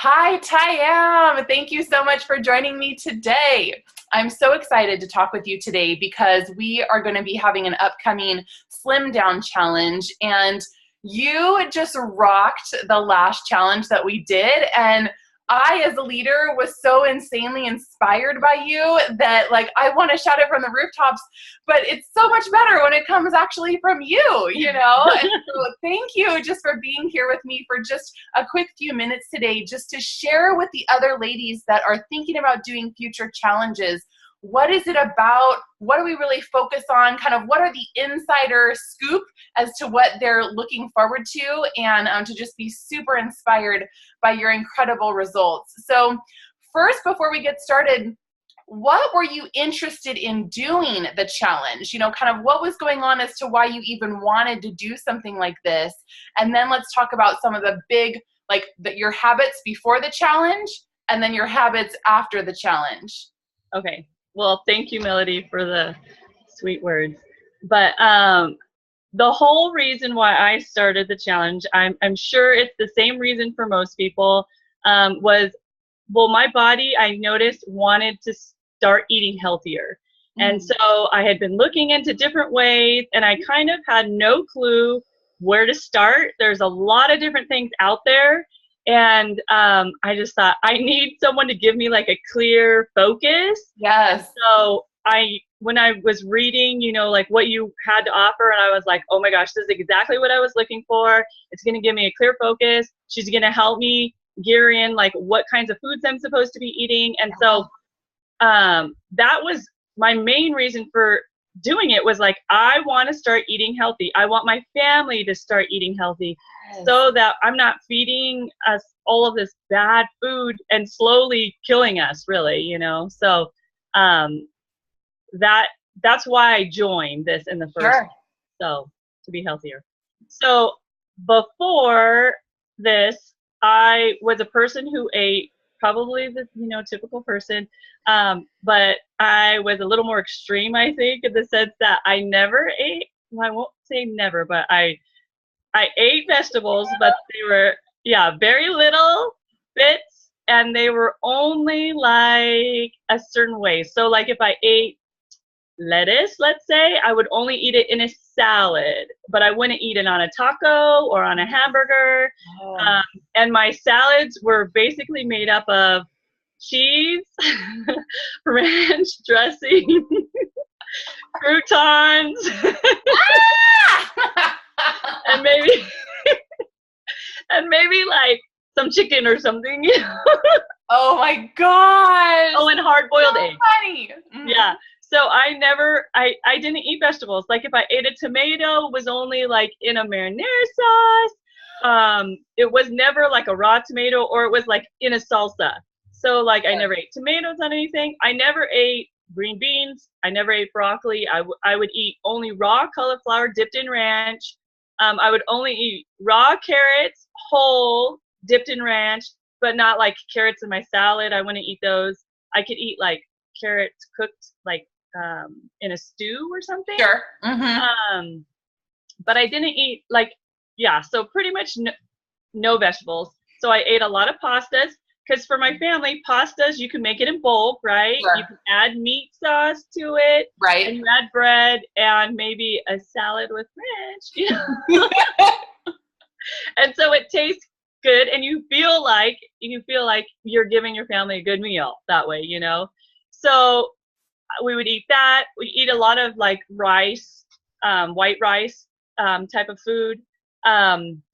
Hi, Thiam. Thank you so much for joining me today. I'm so excited to talk with you today because we are going to be having an upcoming Slim Down challenge, and you just rocked the last challenge that we did. And I, as a leader, was so insanely inspired by you that I want to shout it from the rooftops, but it's so much better when it comes actually from you, you know? And so thank you just for being here with me for just a quick few minutes today, just to share with the other ladies that are thinking about doing future challenges. What is it about? What do we really focus on? Kind of what are the insider scoop as to what they're looking forward to, and to just be super inspired by your incredible results. So first, before we get started, what were you interested in doing the challenge? You know, kind of what was going on as to why you even wanted to do something like this? And then let's talk about some of the big, your habits before the challenge and then your habits after the challenge. Okay. Well, thank you, Melody, for the sweet words. But the whole reason why I started the challenge, I'm sure it's the same reason for most people, was, well, my body, I noticed, wanted to start eating healthier. And so I had been looking into different ways, and I kind of had no clue where to start. There's a lot of different things out there. And I just thought, I need someone to give me like a clear focus. Yes. So when I was reading, you know, like what you had to offer, and I was like, oh my gosh, this is exactly what I was looking for. It's going to give me a clear focus. She's going to help me gear in like what kinds of foods I'm supposed to be eating. And so that was my main reason for doing it, was like, I want to start eating healthy. I want my family to start eating healthy, so that I'm not feeding us all of this bad food and slowly killing us, really, you know? So that's why I joined this in the first place, so to be healthier. So before this, I was a person who ate probably the, you know, typical person, but I was a little more extreme, I think, in the sense that I never ate, well, I won't say never, but I ate vegetables, but they were, very little bits, and they were only like a certain way. So like if I ate lettuce, let's say, I would only eat it in a salad, but I wouldn't eat it on a taco or on a hamburger. And my salads were basically made up of cheese, ranch dressing, croutons, and maybe like some chicken or something, you know? Oh my gosh. Oh, and hard-boiled eggs. Funny. Yeah. So I didn't eat vegetables. Like if I ate a tomato, it was only like in a marinara sauce. It was never like a raw tomato, or it was like in a salsa. So like I never ate tomatoes on anything. I never ate green beans. I never ate broccoli. I would eat only raw cauliflower dipped in ranch. I would only eat raw carrots, whole, dipped in ranch, but not like carrots in my salad. I wouldn't eat those. I could eat like carrots cooked like in a stew or something. Sure. But I didn't eat so pretty much no vegetables. So I ate a lot of pastas, because for my family, pastas, you can make it in bulk, right? Sure. You can add meat sauce to it, right? And you add bread and maybe a salad with ranch, you know? And so it tastes good, and you feel like you're giving your family a good meal that way, you know? So we would eat that. We eat a lot of like rice, white rice type of food,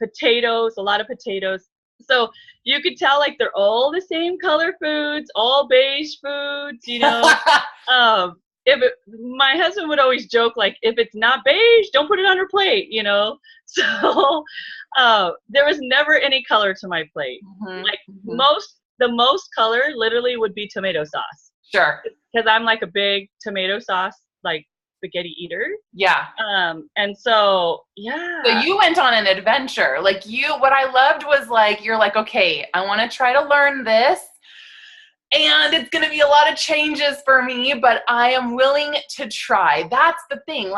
potatoes, a lot of potatoes. So you could tell like they're all the same color foods, all beige foods, you know. My husband would always joke, like, if it's not beige, don't put it on your plate, you know. So there was never any color to my plate. The most color literally would be tomato sauce. Sure. Because I'm like a big tomato sauce, like, spaghetti eater. Yeah. And so, yeah. So you went on an adventure. What I loved was you're like, okay, I want to try to learn this, and it's going to be a lot of changes for me, but I am willing to try. That's the thing.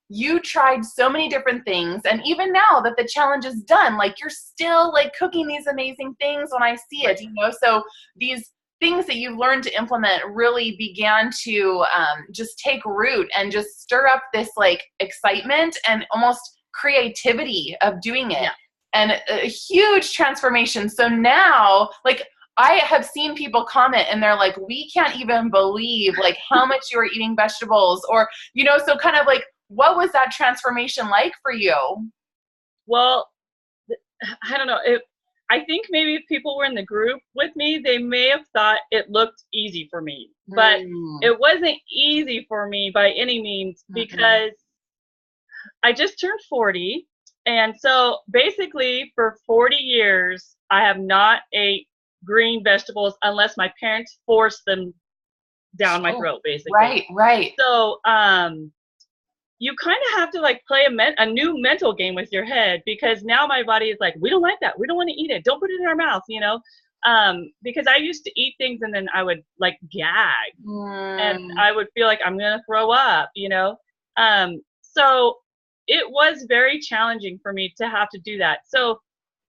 you tried so many different things. And even now that the challenge is done, like you're still like cooking these amazing things when I see it, you know, so these things that you've learned to implement really began to just take root and just stir up this like excitement and almost creativity of doing it. And a huge transformation. So now, like, I have seen people comment and they're like, we can't even believe like how much you are eating vegetables, or, you know, so kind of like, what was that transformation like for you? Well, I don't know. I think maybe if people were in the group with me, they may have thought it looked easy for me, but it wasn't easy for me by any means, because I just turned 40. And so basically for 40 years, I have not ate green vegetables unless my parents forced them down my throat, basically. Right. So, you kind of have to like play a new mental game with your head, because now my body is like, we don't like that. We don't want to eat it. Don't put it in our mouth, you know? Because I used to eat things and then I would like gag and I would feel like I'm going to throw up, you know? So it was very challenging for me to have to do that. So,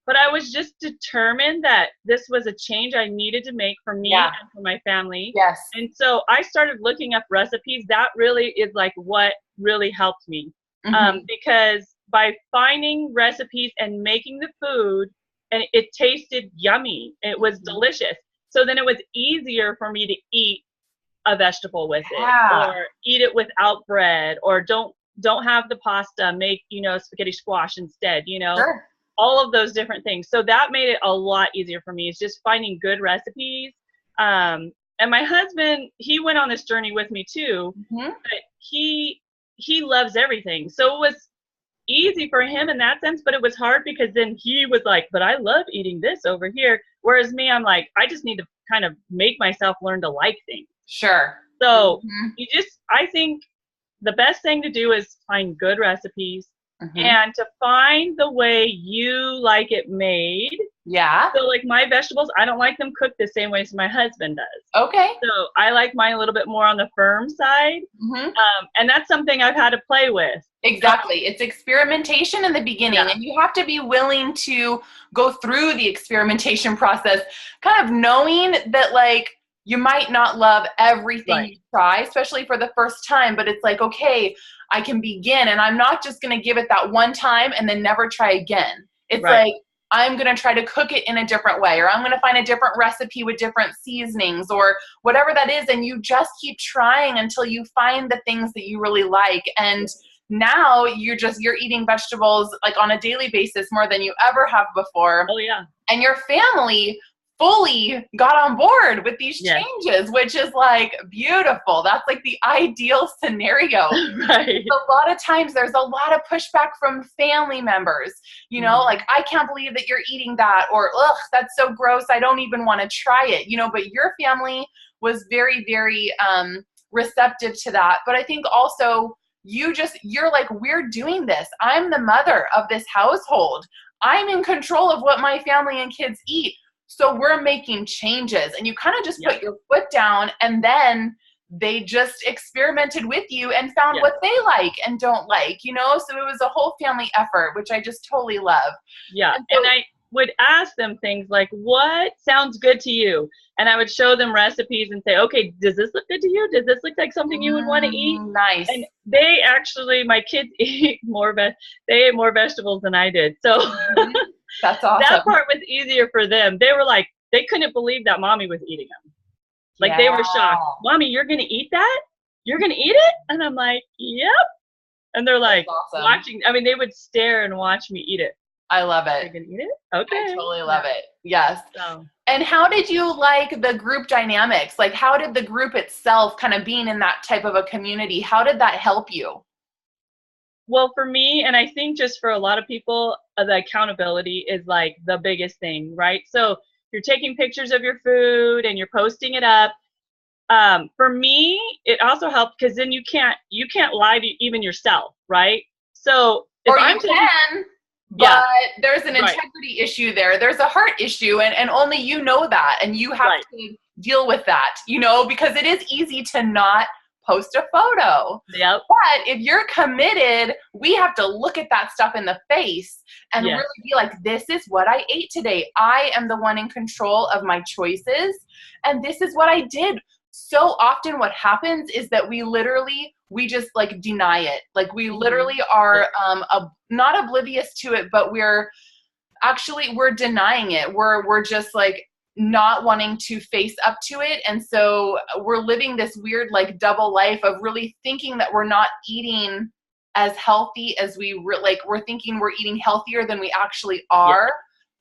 but I was just determined that this was a change I needed to make for me and for my family. And so I started looking up recipes. That really is like what really helped me. Because by finding recipes and making the food, and it tasted yummy, it was delicious. So then it was easier for me to eat a vegetable with it, or eat it without bread, or don't have the pasta, make, you know, spaghetti squash instead, you know, all of those different things. So that made it a lot easier for me. It's just finding good recipes. And my husband, he went on this journey with me too, but he loves everything. So it was easy for him in that sense, but it was hard because then he was like, but I love eating this over here. Whereas me, I'm like, I just need to kind of make myself learn to like things. So I think the best thing to do is find good recipes and to find the way you like it made. So like my vegetables, I don't like them cooked the same way as my husband does. So I like mine a little bit more on the firm side. And that's something I've had to play with. It's experimentation in the beginning, and you have to be willing to go through the experimentation process, kind of knowing that like you might not love everything you try, especially for the first time, but it's like, okay, I can begin, and I'm not just going to give it that one time and then never try again. It's like, I'm going to try to cook it in a different way, or I'm going to find a different recipe with different seasonings or whatever that is. And you just keep trying until you find the things that you really like. And now you're eating vegetables like on a daily basis more than you ever have before. And your family fully got on board with these changes, which is like beautiful. That's like the ideal scenario. A lot of times there's a lot of pushback from family members, you know, like, I can't believe that you're eating that, or, ugh, that's so gross, I don't even want to try it, you know, but your family was very, very receptive to that. But I think also you're like, we're doing this. I'm the mother of this household. I'm in control of what my family and kids eat. So we're making changes, and you kind of just put your foot down, and then they just experimented with you and found what they like and don't like, you know? So it was a whole family effort, which I just totally love. And I would ask them things like, what sounds good to you? And I would show them recipes and say, okay, does this look good to you? Does this look like something you would want to eat? And they actually, my kids ate more vegetables than I did. So that's awesome. That part was easier for them. They were like, they couldn't believe that mommy was eating them. Like they were shocked. Mommy, you're going to eat that? You're going to eat it? And I'm like, yep. And they're like watching. I mean, they would stare and watch me eat it. I love it. You're going to eat it? Okay. I totally love it. Yes. And how did you like the group dynamics? Like, how did the group itself, kind of being in that type of a community, how did that help you? Well, for me, and I think just for a lot of people, the accountability is like the biggest thing, right? So you're taking pictures of your food and you're posting it up. For me, it also helped because then you can't lie to even yourself, right? So if or you can, but there's an integrity issue there. There's a heart issue, and only you know that, and you have to deal with that, you know, because it is easy to not post a photo. Yep. But if you're committed, we have to look at that stuff in the face and Yes. really be like, this is what I ate today. I am the one in control of my choices. And this is what I did. So often what happens is that we just like deny it. Like we literally are not oblivious to it, but we're denying it. We're just like not wanting to face up to it. And so we're living this weird like double life of really thinking that we're not eating as healthy as we're thinking we're eating healthier than we actually are. Yeah.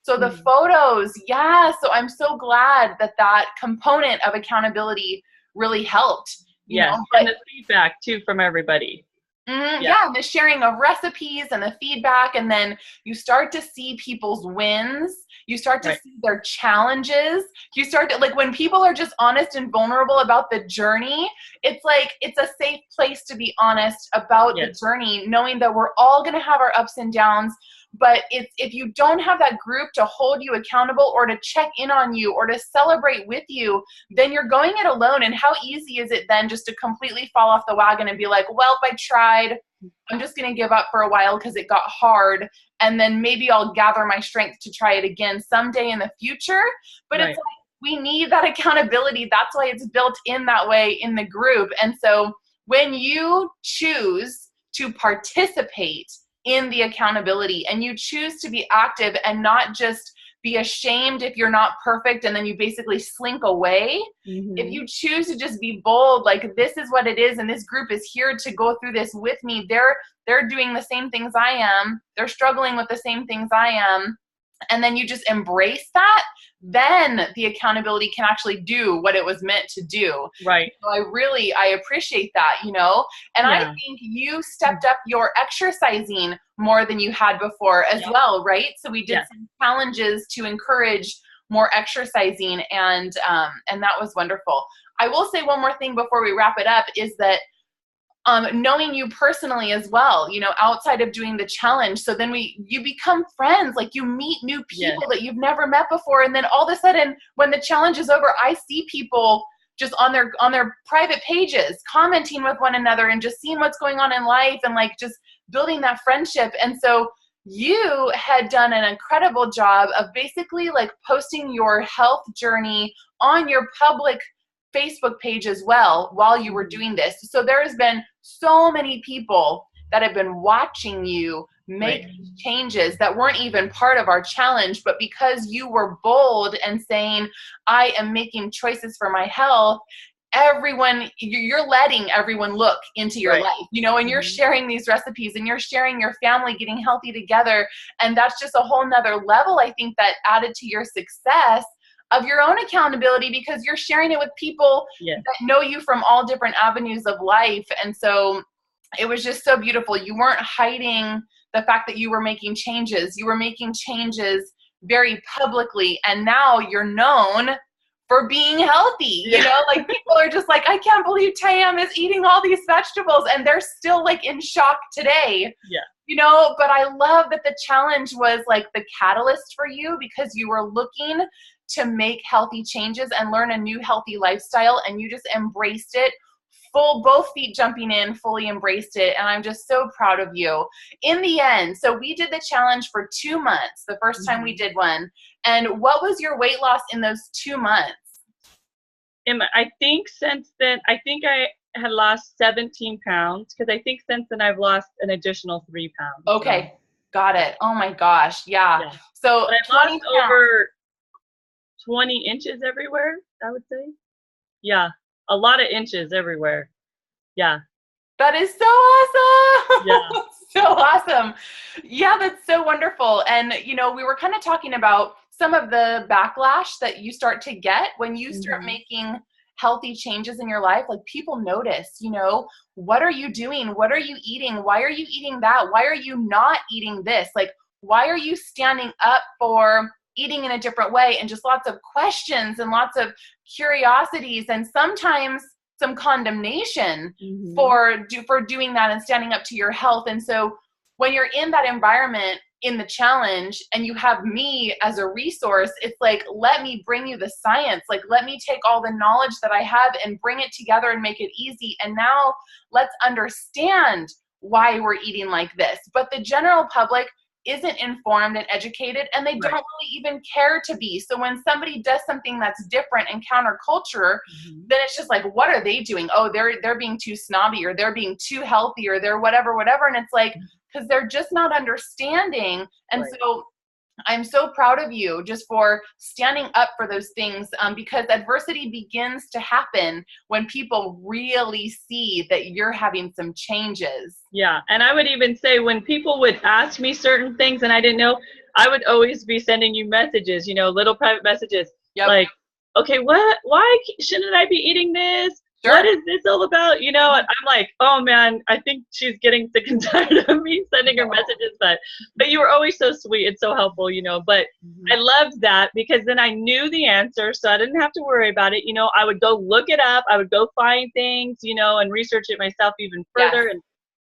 So the photos, so I'm so glad that component of accountability really helped. You know? And the feedback too from everybody. And the sharing of recipes and the feedback, and then you start to see people's wins. You start to see their challenges. You start to, like, when people are just honest and vulnerable about the journey, it's like, it's a safe place to be honest about the journey, knowing that we're all going to have our ups and downs. But if you don't have that group to hold you accountable or to check in on you or to celebrate with you, then you're going it alone. And how easy is it then just to completely fall off the wagon and be like, well, I tried. I'm just going to give up for a while because it got hard. And then maybe I'll gather my strength to try it again someday in the future. But it's like, we need that accountability. That's why it's built in that way in the group. And so when you choose to participate in the accountability and you choose to be active and not just be ashamed if you're not perfect and then you basically slink away. If you choose to just be bold, like, this is what it is and this group is here to go through this with me. They're doing the same things I am. They're struggling with the same things I am. And then you just embrace that, then the accountability can actually do what it was meant to do. Right. So I appreciate that, you know, and I think you stepped up your exercising more than you had before as well, right? So we did some challenges to encourage more exercising, and that was wonderful. I will say one more thing before we wrap it up is that knowing you personally as well, you know, outside of doing the challenge. So then you become friends, like you meet new people that you've never met before. And then all of a sudden when the challenge is over, I see people just on their private pages commenting with one another and just seeing what's going on in life and like just building that friendship. And so you had done an incredible job of basically like posting your health journey on your public Facebook page as well while you were doing this. So there has been so many people that have been watching you make changes that weren't even part of our challenge, but because you were bold and saying, I am making choices for my health, you're letting everyone look into your life, you know, and you're sharing these recipes and you're sharing your family getting healthy together. And that's just a whole nother level, I think, that added to your success of your own accountability, because you're sharing it with people that know you from all different avenues of life. And so it was just so beautiful. You weren't hiding the fact that you were making changes. You were making changes very publicly. And now you're known for being healthy. You know, like people are just like, I can't believe Thiam is eating all these vegetables. And they're still like in shock today. You know, but I love that the challenge was like the catalyst for you, because you were looking to make healthy changes and learn a new healthy lifestyle, and you just embraced it both feet jumping in, fully embraced it. And I'm just so proud of you in the end. So we did the challenge for 2 months, the first time we did one. And what was your weight loss in those 2 months? I think since then, I had lost 17 pounds, because I think since then I've lost an additional 3 pounds. Okay. Got it. Oh my gosh. Yeah. So but I lost over 20 inches everywhere, I would say. Yeah. A lot of inches everywhere. Yeah. That is so awesome. Yeah. So awesome. Yeah, that's so wonderful. And, you know, we were kind of talking about some of the backlash that you start to get when you start making healthy changes in your life. Like, people notice, you know, what are you doing? What are you eating? Why are you eating that? Why are you not eating this? Like, why are you standing up for eating in a different way? And just lots of questions and lots of curiosities, and sometimes some condemnation for doing that and standing up to your health. And so when you're in that environment, in the challenge and you have me as a resource, it's like, let me bring you the science. Like, let me take all the knowledge that I have and bring it together and make it easy. And now let's understand why we're eating like this. But the general public isn't informed and educated, and they don't really even care to be. So when somebody does something that's different and counterculture, then it's just like, what are they doing? Oh, they're being too snobby, or they're being too healthy, or they're whatever. And it's like, because they're just not understanding. And so I'm so proud of you just for standing up for those things, because adversity begins to happen when people really see that you're having some changes. Yeah. And I would even say when people would ask me certain things and I didn't know, I would always be sending you messages, you know, little private messages like, okay, why shouldn't I be eating this? What is this all about? You know, and I'm like, oh man, I think she's getting sick and tired of me sending her messages, but you were always so sweet and so helpful, you know, but I loved that because then I knew the answer, so I didn't have to worry about it. You know, I would go look it up, I would go find things, you know, and research it myself even further. And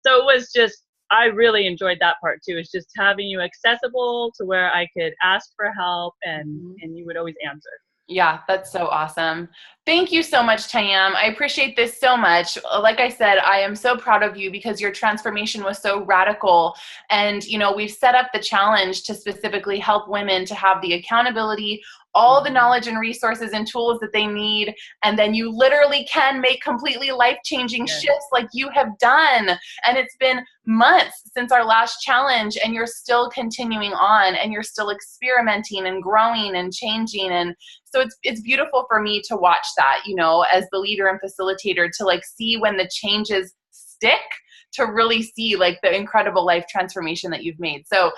so it was just, I really enjoyed that part too. It's just having you accessible to where I could ask for help and you would always answer. Yeah, that's so awesome. Thank you so much, Thiam. I appreciate this so much. Like I said, I am so proud of you because your transformation was so radical. And, you know, we've set up the challenge to specifically help women to have the accountability, all the knowledge and resources and tools that they need. And then you literally can make completely life-changing shifts like you have done. And it's been months since our last challenge, and you're still continuing on, and you're still experimenting and growing and changing. And so it's beautiful for me to watch that, you know, as the leader and facilitator, to like see when the changes stick, to really see like the incredible life transformation that you've made. So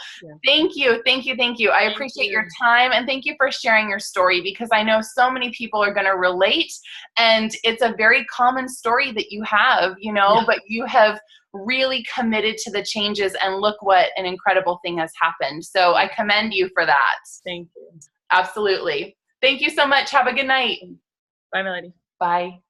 thank you. I appreciate your time, and thank you for sharing your story, because I know so many people are going to relate, and it's a very common story that you have, you know, but you have really committed to the changes, and look what an incredible thing has happened. So I commend you for that. Thank you. Absolutely. Thank you so much. Have a good night. Bye, my lady. Bye.